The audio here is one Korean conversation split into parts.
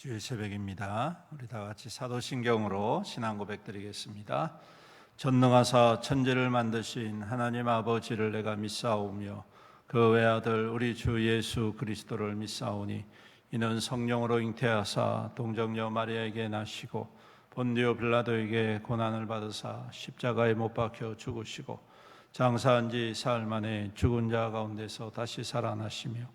주일 새벽입니다. 우리 다 같이 사도신경으로 신앙 고백 드리겠습니다. 전능하사 천지를 만드신 하나님 아버지를 내가 믿사오며 그 외아들 우리 주 예수 그리스도를 믿사오니 이는 성령으로 잉태하사 동정녀 마리아에게 나시고 본디오 빌라도에게 고난을 받으사 십자가에 못 박혀 죽으시고 장사한 지 사흘 만에 죽은 자 가운데서 다시 살아나시며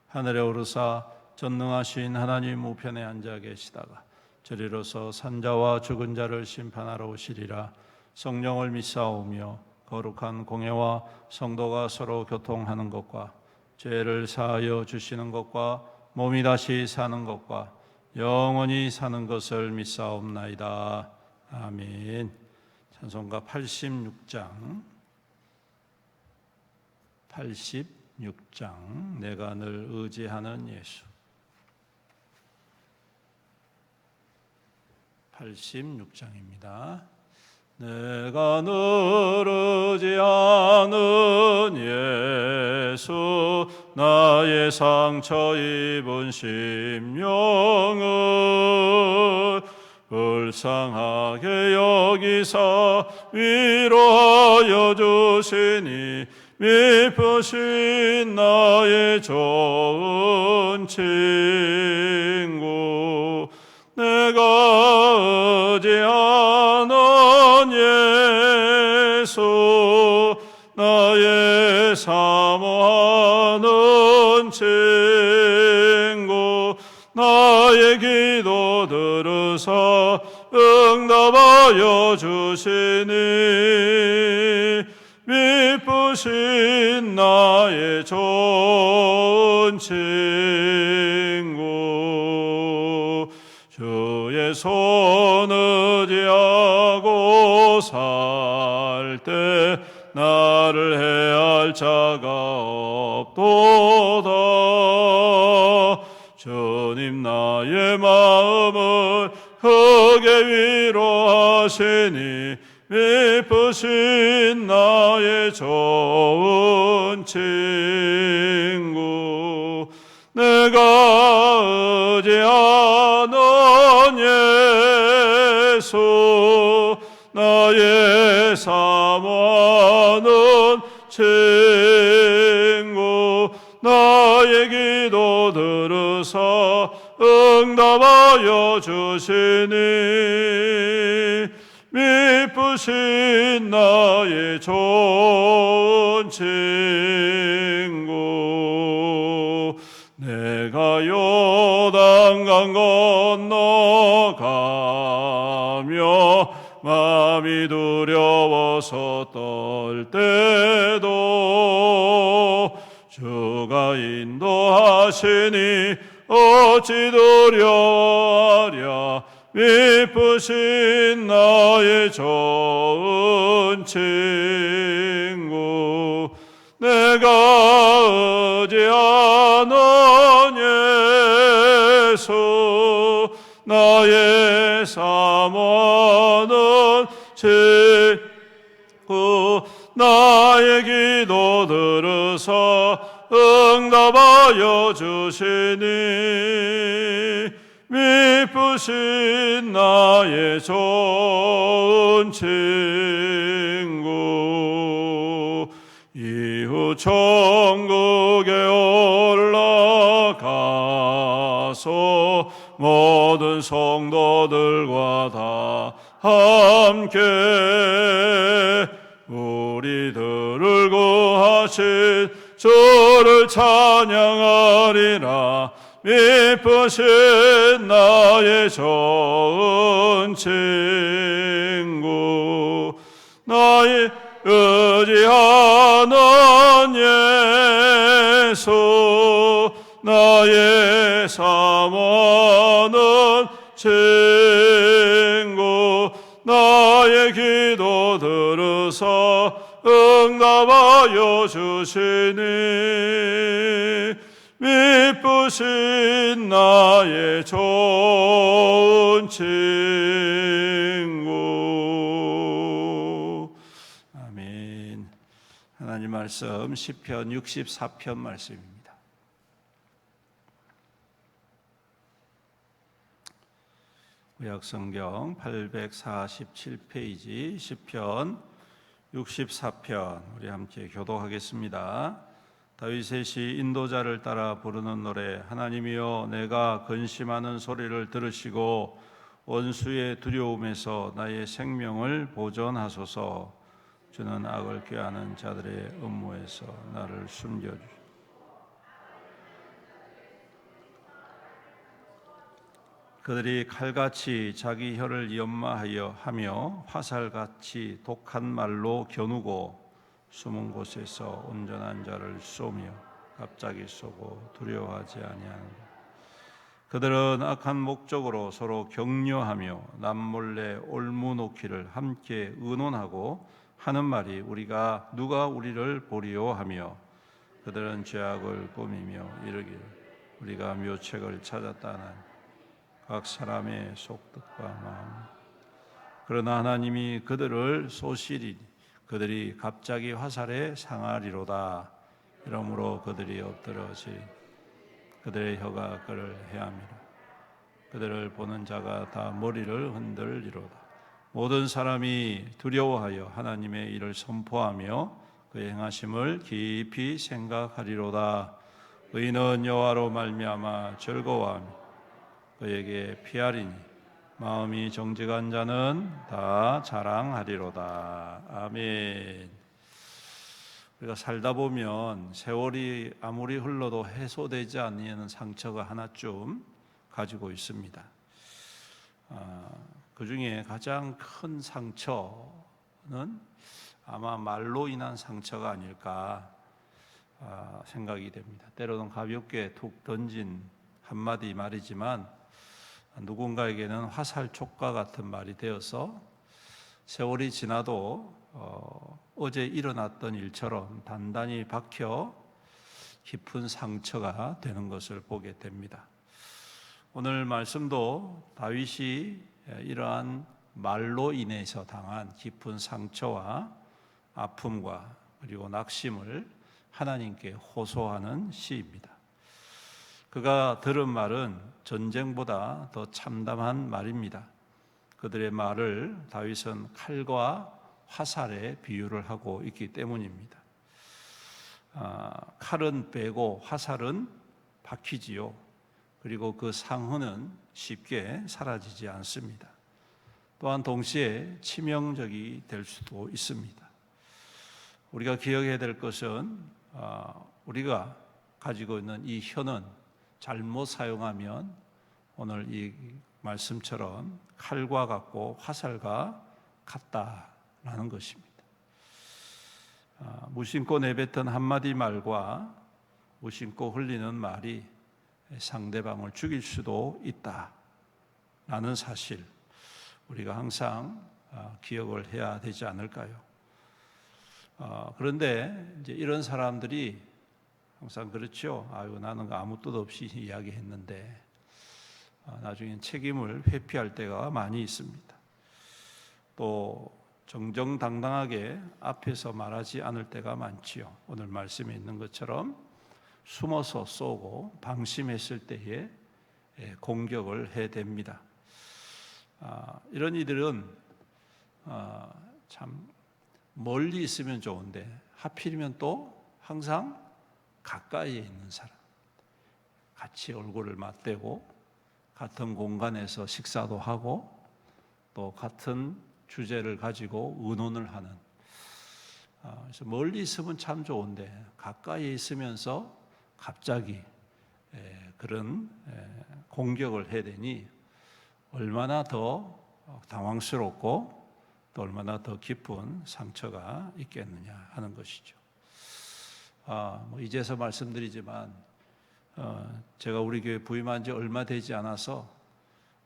하늘에 오르사 전능하신 하나님 우편에 앉아 계시다가 저리로서 산자와 죽은 자를 심판하러 오시리라. 성령을 믿사오며 거룩한 공회와 성도가 서로 교통하는 것과 죄를 사하여 주시는 것과 몸이 다시 사는 것과 영원히 사는 것을 믿사옵나이다. 아멘. 찬송가 86장 내가 늘 의지하는 예수. 86장입니다. 내가 늘 의지하는 예수 나의 상처 입은 심령을 불쌍하게 여기사 위로하여 주시니 미쁘신 나의 좋은 친구 내가 의지하는 예수 나의 사모하는 친구 나의 기도 들으사 응답하여 주시니 미쁘신 나의 좋은 친구 주의 손 의지하고 살 때 나를 해할 자가 없도다. 주님 나의 마음을 크게 위로하시니 미쁘신 나의 좋은 친구 내가 의지하는 예수 나의 사모하는 친구 나의 기도 들으사 응답하여 주시니 미쁘신 나의 좋은 친구 내가 요단강 건너가며 마음이 두려워서 떨 때도 주가 인도하시니 어찌 두려워하랴. 미쁘신 나의 좋은 친구 내가 의지하는 예수 나의 사모하는 친구 나의 기도 들으사 응답하여 주시니 미쁘신 나의 좋은 친구 이후 천국에 올라가서 모든 성도들과 다 함께 우리들을 구하신 주를 찬양하리라. 미쁘신 나의 좋은 친구 나의 의지하는 예수 나의 사모하는 친구 나의 기도 들으사 응답하여 주시니 미쁘신 나의 좋은 친구. 아멘. 하나님 말씀 시편 64편 말씀입니다. 구약성경 847페이지 시편 64편 우리 함께 교독하겠습니다. 다윗의 시 인도자를 따라 부르는 노래. 하나님이여, 내가 근심하는 소리를 들으시고 원수의 두려움에서 나의 생명을 보존하소서. 주는 악을 꾀하는 자들의 음모에서 나를 숨겨주시옵소서. 그들이 칼같이 자기 혀를 연마하여 하며 화살같이 독한 말로 겨누고 숨은 곳에서 온전한 자를 쏘며 갑자기 쏘고 두려워하지 아니하는다. 그들은 악한 목적으로 서로 격려하며 남몰래 올무놓기를 함께 의논하고 하는 말이 우리가 누가 우리를 보리요 하며 그들은 죄악을 꾸미며 이르기를 우리가 묘책을 찾았다나니 각 사람의 속뜻과 마음. 그러나 하나님이 그들을 쏘시리니 그들이 갑자기 화살에 상하리로다. 이러므로 그들이 엎드러지 그들의 혀가 그를 해함이라. 그들을 보는 자가 다 머리를 흔들리로다. 모든 사람이 두려워하여 하나님의 일을 선포하며 그의 행하심을 깊이 생각하리로다. 의인은 여호와로 말미암아 즐거워하며 그에게 피하리니 마음이 정직한 자는 다 자랑하리로다. 아멘. 우리가 살다 보면 세월이 아무리 흘러도 해소되지 않는 상처가 하나쯤 가지고 있습니다. 그 중에 가장 큰 상처는 아마 말로 인한 상처가 아닐까 생각이 됩니다. 때로는 가볍게 툭 던진 한마디 말이지만 누군가에게는 화살촉과 같은 말이 되어서 세월이 지나도 어제 일어났던 일처럼 단단히 박혀 깊은 상처가 되는 것을 보게 됩니다. 오늘 말씀도 다윗이 이러한 말로 인해서 당한 깊은 상처와 아픔과 그리고 낙심을 하나님께 호소하는 시입니다. 그가 들은 말은 전쟁보다 더 참담한 말입니다. 그들의 말을 다윗은 칼과 화살에 비유를 하고 있기 때문입니다. 칼은 빼고 화살은 박히지요. 그리고 그 상흔은 쉽게 사라지지 않습니다. 또한 동시에 치명적이 될 수도 있습니다. 우리가 기억해야 될 것은 우리가 가지고 있는 이 혀는 잘못 사용하면 오늘 이 말씀처럼 칼과 같고 화살과 같다라는 것입니다. 무심코 내뱉은 한마디 말과 무심코 흘리는 말이 상대방을 죽일 수도 있다라는 사실 우리가 항상 기억을 해야 되지 않을까요? 그런데 이제 이런 사람들이 항상 그렇죠. 아유, 나는 아무 뜻 없이 이야기했는데 나중엔 책임을 회피할 때가 많이 있습니다. 또 정정당당하게 앞에서 말하지 않을 때가 많지요. 오늘 말씀에 있는 것처럼 숨어서 쏘고 방심했을 때에 공격을 해댑니다. 이런 이들은 참 멀리 있으면 좋은데 하필이면 또 항상 가까이에 있는 사람, 같이 얼굴을 맞대고 같은 공간에서 식사도 하고 또 같은 주제를 가지고 의논을 하는, 그래서 멀리 있으면 참 좋은데 가까이 있으면서 갑자기 그런 공격을 해대니 얼마나 더 당황스럽고 또 얼마나 더 깊은 상처가 있겠느냐 하는 것이죠. 이제서 말씀드리지만 제가 우리 교회 부임한 지 얼마 되지 않아서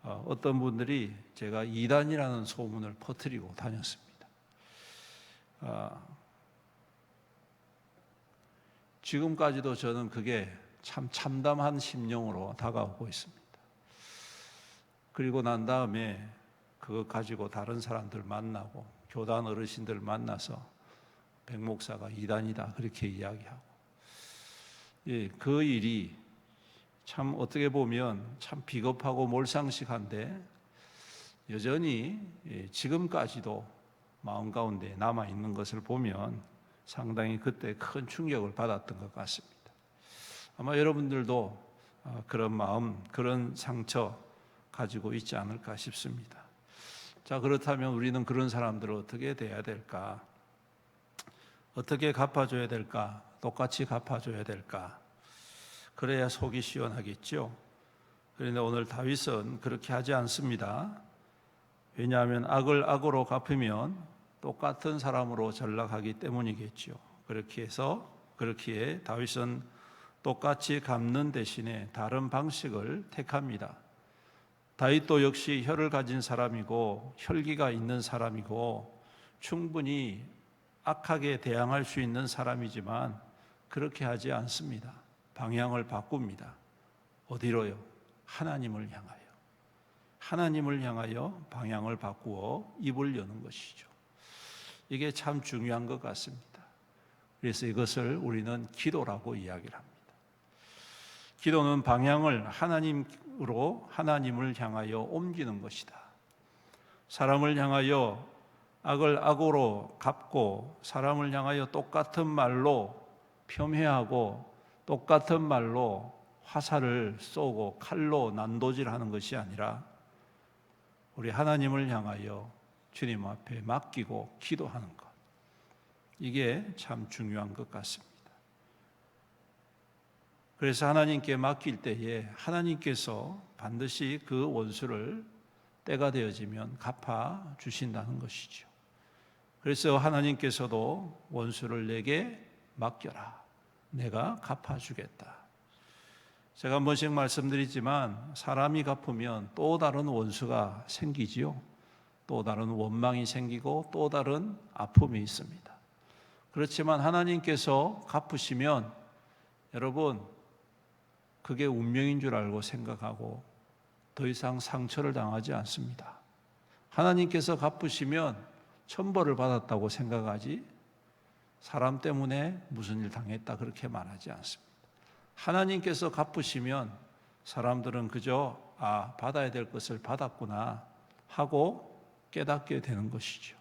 어떤 분들이 제가 이단이라는 소문을 퍼뜨리고 다녔습니다. 지금까지도 저는 그게 참 참담한 심령으로 다가오고 있습니다. 그리고 난 다음에 그거 가지고 다른 사람들 만나고 교단 어르신들 만나서 백 목사가 이단이다 그렇게 이야기하고, 그 일이 참 어떻게 보면 참 비겁하고 몰상식한데 여전히 지금까지도 마음 가운데 남아 있는 것을 보면 상당히 그때 큰 충격을 받았던 것 같습니다. 아마 여러분들도 그런 마음, 그런 상처 가지고 있지 않을까 싶습니다. 자, 그렇다면 우리는 그런 사람들을 어떻게 대해야 될까? 어떻게 갚아줘야 될까? 똑같이 갚아줘야 될까? 그래야 속이 시원하겠죠. 그런데 오늘 다윗은 그렇게 하지 않습니다. 왜냐하면 악을 악으로 갚으면 똑같은 사람으로 전락하기 때문이겠죠. 그렇기에 다윗은 똑같이 갚는 대신에 다른 방식을 택합니다. 다윗도 역시 혀를 가진 사람이고 혈기가 있는 사람이고 충분히 악하게 대항할 수 있는 사람이지만 그렇게 하지 않습니다. 방향을 바꿉니다. 어디로요? 하나님을 향하여. 하나님을 향하여 방향을 바꾸어 입을 여는 것이죠. 이게 참 중요한 것 같습니다. 그래서 이것을 우리는 기도라고 이야기를 합니다. 기도는 방향을 하나님을 향하여 옮기는 것이다. 사람을 향하여 악을 악으로 갚고 사람을 향하여 똑같은 말로 폄훼하고 똑같은 말로 화살을 쏘고 칼로 난도질하는 것이 아니라 우리 하나님을 향하여 주님 앞에 맡기고 기도하는 것, 이게 참 중요한 것 같습니다. 그래서 하나님께 맡길 때에 하나님께서 반드시 그 원수를 때가 되어지면 갚아 주신다는 것이죠. 그래서 하나님께서도 원수를 내게 맡겨라, 내가 갚아주겠다. 제가 한 번씩 말씀드리지만 사람이 갚으면 또 다른 원수가 생기지요. 또 다른 원망이 생기고 또 다른 아픔이 있습니다. 그렇지만 하나님께서 갚으시면 여러분 그게 운명인 줄 알고 생각하고 더 이상 상처를 당하지 않습니다. 하나님께서 갚으시면 천벌을 받았다고 생각하지 사람 때문에 무슨 일 당했다 그렇게 말하지 않습니다. 하나님께서 갚으시면 사람들은 그저 받아야 될 것을 받았구나 하고 깨닫게 되는 것이죠.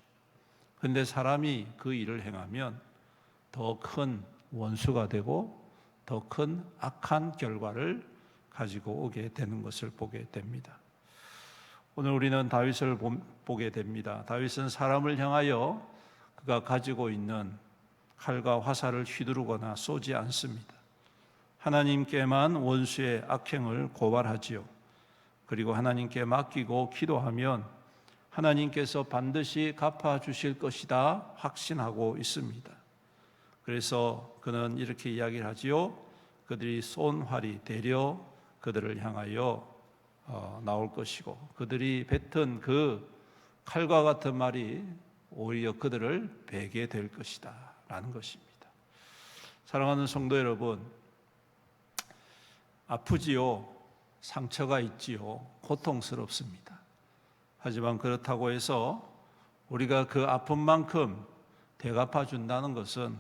그런데 사람이 그 일을 행하면 더 큰 원수가 되고 더 큰 악한 결과를 가지고 오게 되는 것을 보게 됩니다. 오늘 우리는 다윗을 보게 됩니다. 다윗은 사람을 향하여 그가 가지고 있는 칼과 화살을 휘두르거나 쏘지 않습니다. 하나님께만 원수의 악행을 고발하지요. 그리고 하나님께 맡기고 기도하면 하나님께서 반드시 갚아주실 것이다 확신하고 있습니다. 그래서 그는 이렇게 이야기를 하지요. 그들이 쏜 활이 되려 그들을 향하여 나올 것이고 그들이 뱉은 그 칼과 같은 말이 오히려 그들을 베게 될 것이다 라는 것입니다. 사랑하는 성도 여러분, 아프지요. 상처가 있지요. 고통스럽습니다. 하지만 그렇다고 해서 우리가 그 아픔만큼 대갚아 준다는 것은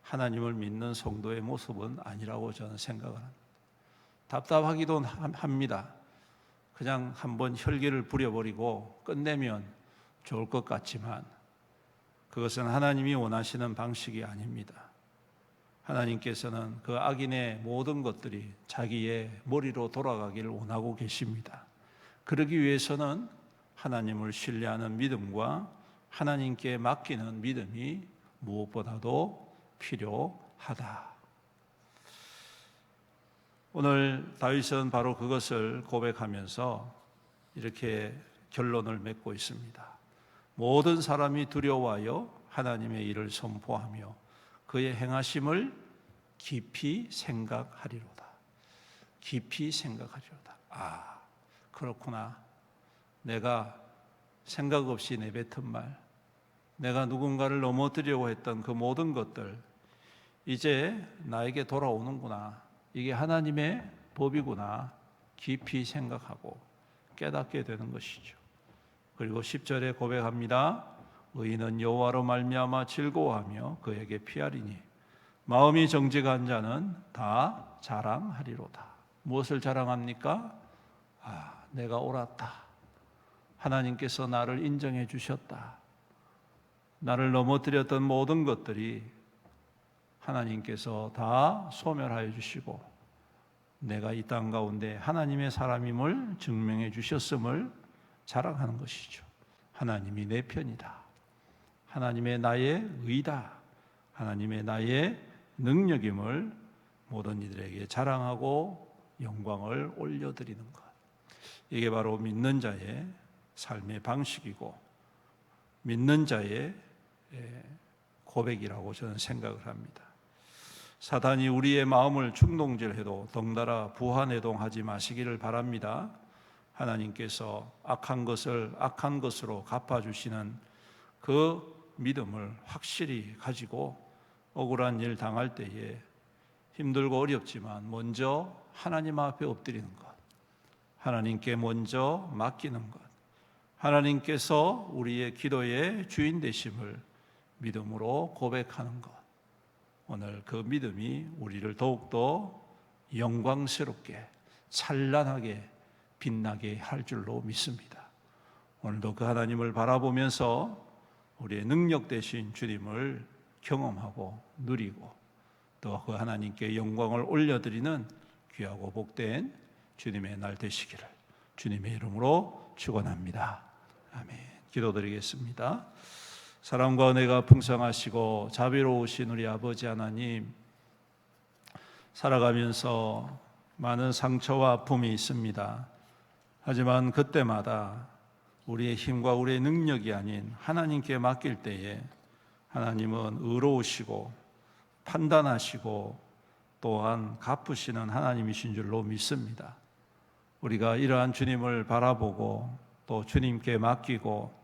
하나님을 믿는 성도의 모습은 아니라고 저는 생각을 합니다. 답답하기도 합니다. 그냥 한번 혈기를 부려버리고 끝내면 좋을 것 같지만 그것은 하나님이 원하시는 방식이 아닙니다. 하나님께서는 그 악인의 모든 것들이 자기의 머리로 돌아가기를 원하고 계십니다. 그러기 위해서는 하나님을 신뢰하는 믿음과 하나님께 맡기는 믿음이 무엇보다도 필요하다. 오늘 다윗은 바로 그것을 고백하면서 이렇게 결론을 맺고 있습니다. 모든 사람이 두려워하여 하나님의 일을 선포하며 그의 행하심을 깊이 생각하리로다. 깊이 생각하리로다. 그렇구나. 내가 생각 없이 내뱉은 말, 내가 누군가를 넘어뜨리려고 했던 그 모든 것들 이제 나에게 돌아오는구나. 이게 하나님의 법이구나. 깊이 생각하고 깨닫게 되는 것이죠. 그리고 10절에 고백합니다. 의인은 여호와로 말미암아 즐거워하며 그에게 피하리니 마음이 정직한 자는 다 자랑하리로다. 무엇을 자랑합니까? 내가 옳았다. 하나님께서 나를 인정해 주셨다. 나를 넘어뜨렸던 모든 것들이 하나님께서 다 소멸하여 주시고 내가 이 땅 가운데 하나님의 사람임을 증명해 주셨음을 자랑하는 것이죠. 하나님이 내 편이다. 하나님의 나의 의다. 하나님의 나의 능력임을 모든 이들에게 자랑하고 영광을 올려드리는 것. 이게 바로 믿는 자의 삶의 방식이고 믿는 자의 고백이라고 저는 생각을 합니다. 사단이 우리의 마음을 충동질해도 덩달아 부하내동하지 마시기를 바랍니다. 하나님께서 악한 것을 악한 것으로 갚아주시는 그 믿음을 확실히 가지고 억울한 일 당할 때에 힘들고 어렵지만 먼저 하나님 앞에 엎드리는 것, 하나님께 먼저 맡기는 것, 하나님께서 우리의 기도의 주인 되심을 믿음으로 고백하는 것, 오늘 그 믿음이 우리를 더욱더 영광스럽게 찬란하게 빛나게 할 줄로 믿습니다. 오늘도 그 하나님을 바라보면서 우리의 능력 되신 주님을 경험하고 누리고 또 그 하나님께 영광을 올려드리는 귀하고 복된 주님의 날 되시기를 주님의 이름으로 축원합니다. 아멘. 기도드리겠습니다. 사랑과 은혜가 풍성하시고 자비로우신 우리 아버지 하나님, 살아가면서 많은 상처와 아픔이 있습니다. 하지만 그때마다 우리의 힘과 우리의 능력이 아닌 하나님께 맡길 때에 하나님은 의로우시고 판단하시고 또한 갚으시는 하나님이신 줄로 믿습니다. 우리가 이러한 주님을 바라보고 또 주님께 맡기고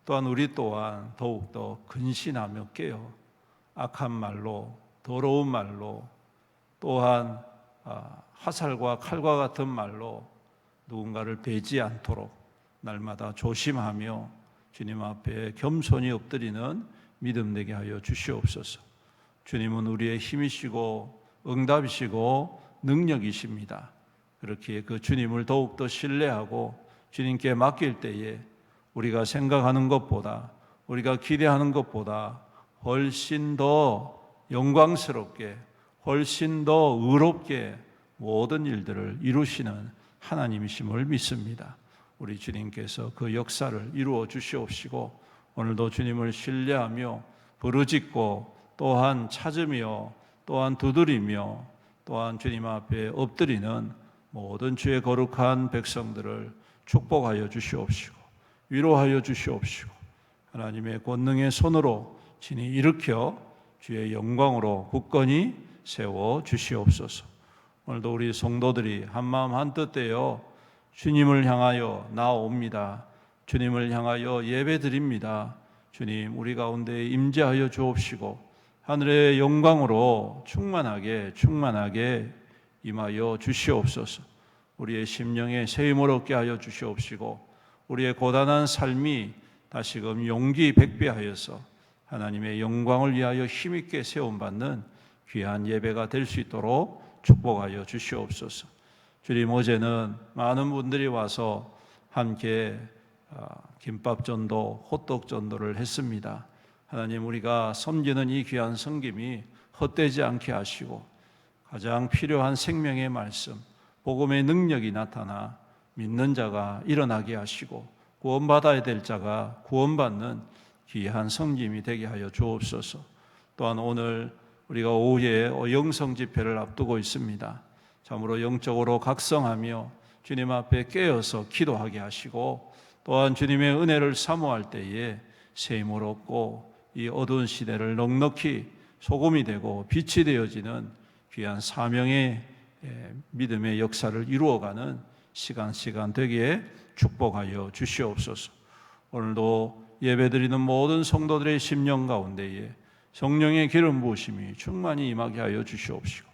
또한 우리 또한 더욱더 근신하며 깨어 악한 말로 더러운 말로 또한 화살과 칼과 같은 말로 누군가를 베지 않도록 날마다 조심하며 주님 앞에 겸손히 엎드리는 믿음 되게 하여 주시옵소서. 주님은 우리의 힘이시고 응답이시고 능력이십니다. 그렇게 그 주님을 더욱더 신뢰하고 주님께 맡길 때에 우리가 생각하는 것보다 우리가 기대하는 것보다 훨씬 더 영광스럽게 훨씬 더 의롭게 모든 일들을 이루시는 하나님이심을 믿습니다. 우리 주님께서 그 역사를 이루어 주시옵시고 오늘도 주님을 신뢰하며 부르짖고 또한 찾으며 또한 두드리며 또한 주님 앞에 엎드리는 모든 주의 거룩한 백성들을 축복하여 주시옵시고 위로하여 주시옵시고 하나님의 권능의 손으로 친히 일으켜 주의 영광으로 굳건히 세워 주시옵소서. 오늘도 우리 성도들이 한마음 한뜻 되어 주님을 향하여 나옵니다. 주님을 향하여 예배드립니다. 주님, 우리 가운데 임재하여 주옵시고 하늘의 영광으로 충만하게 임하여 주시옵소서. 우리의 심령에 새 힘을 얻게 하여 주시옵시고 우리의 고단한 삶이 다시금 용기 백배하여서 하나님의 영광을 위하여 힘있게 세움받는 귀한 예배가 될 수 있도록 축복하여 주시옵소서. 주님, 어제는 많은 분들이 와서 함께 김밥전도, 호떡전도를 했습니다. 하나님, 우리가 섬기는 이 귀한 섬김이 헛되지 않게 하시고 가장 필요한 생명의 말씀, 복음의 능력이 나타나 믿는 자가 일어나게 하시고 구원받아야 될 자가 구원받는 귀한 섬김이 되게 하여 주옵소서. 또한 오늘 우리가 오후에 영성 집회를 앞두고 있습니다. 참으로 영적으로 각성하며 주님 앞에 깨어서 기도하게 하시고 또한 주님의 은혜를 사모할 때에 새 힘을 얻고 이 어두운 시대를 넉넉히 소금이 되고 빛이 되어지는 귀한 사명의 믿음의 역사를 이루어가는 시간 되기에 축복하여 주시옵소서. 오늘도 예배드리는 모든 성도들의 심령 가운데에 성령의 기름 부으심이 충만히 임하게 하여 주시옵시고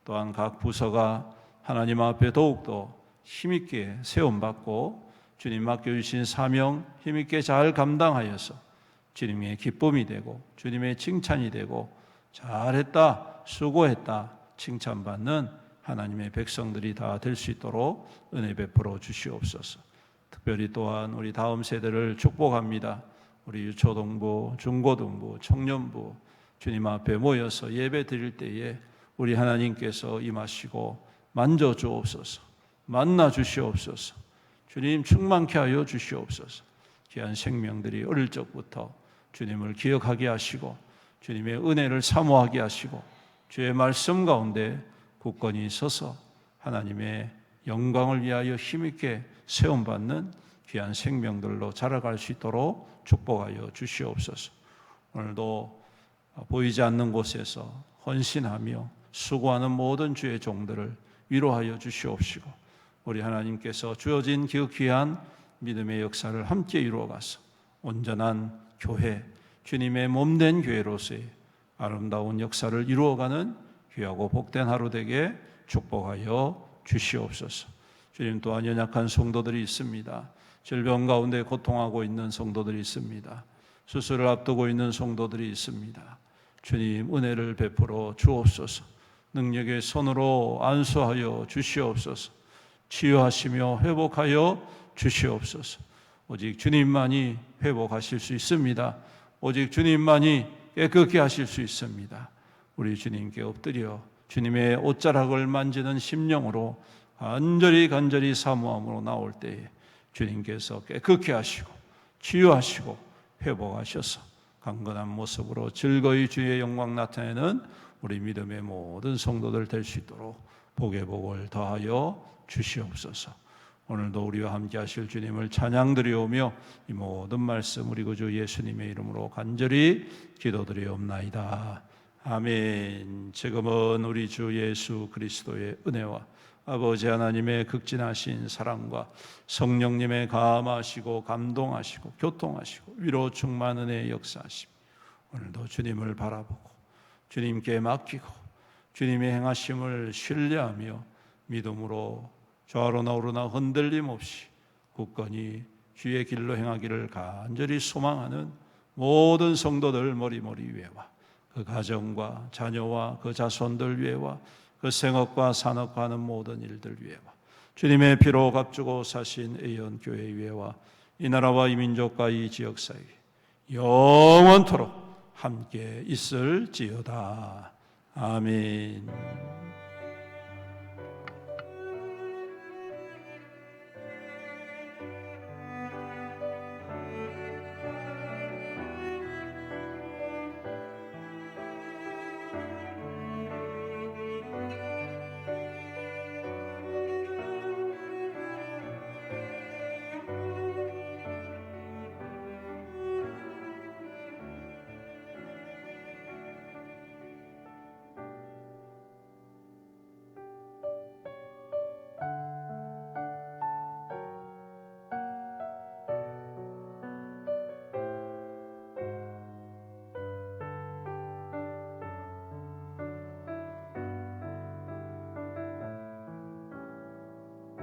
또한 각 부서가 하나님 앞에 더욱더 힘있게 세움받고 주님 맡겨주신 사명 힘있게 잘 감당하여서 주님의 기쁨이 되고 주님의 칭찬이 되고 잘했다, 수고했다 칭찬받는 하나님의 백성들이 다 될 수 있도록 은혜 베풀어 주시옵소서. 특별히 또한 우리 다음 세대를 축복합니다. 우리 유초동부, 중고등부, 청년부 주님 앞에 모여서 예배 드릴 때에 우리 하나님께서 임하시고 만져 주옵소서, 만나 주시옵소서, 주님 충만케 하여 주시옵소서. 귀한 생명들이 어릴 적부터 주님을 기억하게 하시고 주님의 은혜를 사모하게 하시고 주의 말씀 가운데 굳건히 서서 하나님의 영광을 위하여 힘있게 세움받는 귀한 생명들로 자라갈 수 있도록 축복하여 주시옵소서. 오늘도 보이지 않는 곳에서 헌신하며 수고하는 모든 주의 종들을 위로하여 주시옵시고 우리 하나님께서 주어진 그 귀한 믿음의 역사를 함께 이루어가서 온전한 교회, 주님의 몸된 교회로서의 아름다운 역사를 이루어가는 귀하고 복된 하루 되게 축복하여 주시옵소서. 주님, 또한 연약한 성도들이 있습니다. 질병 가운데 고통하고 있는 성도들이 있습니다. 수술을 앞두고 있는 성도들이 있습니다. 주님, 은혜를 베풀어 주옵소서. 능력의 손으로 안수하여 주시옵소서. 치유하시며 회복하여 주시옵소서. 오직 주님만이 회복하실 수 있습니다. 오직 주님만이 깨끗게 하실 수 있습니다. 우리 주님께 엎드려 주님의 옷자락을 만지는 심령으로 간절히 사모함으로 나올 때에 주님께서 깨끗게 하시고 치유하시고 회복하셔서 강건한 모습으로 즐거이 주의 영광 나타내는 우리 믿음의 모든 성도들 될 수 있도록 복의 복을 더하여 주시옵소서. 오늘도 우리와 함께 하실 주님을 찬양드리오며 이 모든 말씀 우리 구주 예수님의 이름으로 간절히 기도드리옵나이다. 아멘. 지금은 우리 주 예수 그리스도의 은혜와 아버지 하나님의 극진하신 사랑과 성령님의 감하시고 감동하시고 교통하시고 위로 충만 은혜의 역사하심, 오늘도 주님을 바라보고 주님께 맡기고 주님의 행하심을 신뢰하며 믿음으로 좌로나 우로나 흔들림 없이 굳건히 주의 길로 행하기를 간절히 소망하는 모든 성도들 머리머리 위에와 그 가정과 자녀와 그 자손들 위에와 그 생업과 산업하는 모든 일들 위에와 주님의 피로 값주고 사신 애연교회 위에와 이 나라와 이 민족과 이 지역 사이에 영원토록 함께 있을지어다. 아멘.